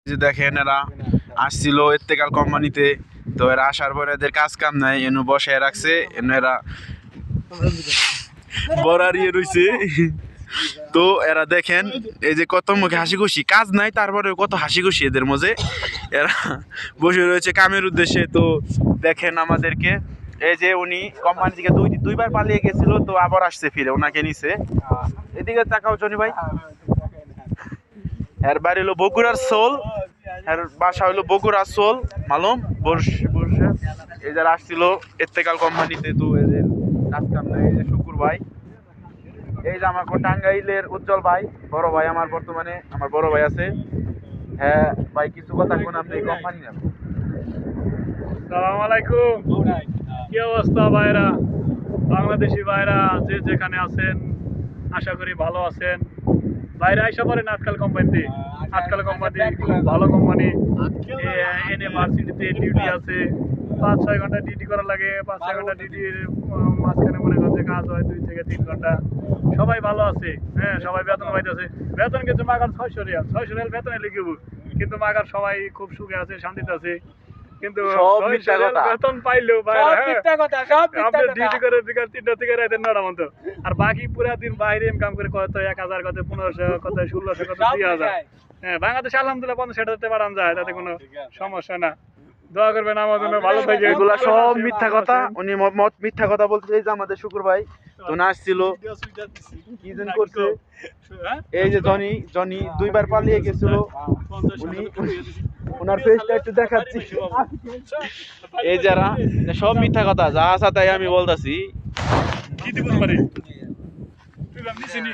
যে দেখেন এরা আসছিল ইত্তেকাল কোম্পানিতে, তো এরা আসার পরে এদের কাজ কাম নাই, এনু বসায় রাখছে, এনু এরা বরারিয়ে রইছে। তো এরা দেখেন এই যে কত মুখে হাসি খুশি, কাজ নাই তারপরে কত হাসি খুশি এদের মধ্যে, এরা বসে রয়েছে কামের উদ্দেশ্যে। তো দেখেন আমাদেরকে এই যে উনি কোম্পানি থেকে দুইবার পালিয়ে গেছিল, তো আবার আসছে ফিরে, ওনাকে নিছে। এদিকে তাকাও জনি ভাই, এর বাড়ি হলো বগুড়ার সোল, এর বাসা হলো বগুড়ার সোল মালুম বর্ষে। এই যারা আসছিল ইত্তেকাল কোম্পানিতে, তো এদের কাজ কাম নাই। এই যে শুকুর ভাই, এই যে আমার টাঙ্গাইলের উজ্জ্বল ভাই, বড় ভাই আমার, বর্তমানে আমার বড় ভাই আছে। হ্যাঁ ভাই, কিছু কথা কোন আপনি এই কোম্পানি না। আসসালামু আলাইকুম, কি অবস্থা ভাইরা, বাংলাদেশি ভাইরা যে যেখানে আছেন, আশা করি ভালো আছেন। বাইরে আইসা পড়েন আজকাল কোম্পানিতে। আজকাল কোম্পানি খুব ভালো কোম্পানি। এনে ভার্সিটিতে ডিউটি আছে, 5-6 ঘন্টা ডিউটি করা লাগে। 5-6 ঘন্টা ডিউটির মাঝখানে মনে করছে কাজ হয় 2 থেকে 3 ঘন্টা। সবাই ভালো আছে, হ্যাঁ, সবাই বেতন পাইতেছে। বেতন কিন্তু মাগার 600 রিয়াল, 600 রিয়াল বেতনে লিখিব, কিন্তু মাগার সবাই খুব সুখে আছে, শান্তিতে আছে। কিন্তু বেতন পাইলেও আপনি ডিউটি করে বিকাল 3টা থেকে রাতে 9টা পর্যন্ত, আর বাকি পুরা দিন বাইরে ইনকাম করে কত 1000, কত 1500, কত 1600, কত 2000। হ্যাঁ, বাংলাদেশে আলহামদুলিল্লাহ 50-60 বাড়ানো যায়, তাতে কোনো সমস্যা না। দোয়া করবেন আমার জন্য, ভালো থাকে। এগুলা সব মিথ্যা কথা, উনি মিথ্যা কথা বলছে। এই যে আমাদের শুকুর ভাই তো নাচছিল, কি যেন করছে। এই যে জনি দুইবার পালিয়ে গেছিল, উনি ওনার ফেসটা একটু দেখাচ্ছি। এই যারা সব মিথ্যা কথা, যা আছে তাই আমি বলতাছি। কি দিব পারি তুই নিছিনি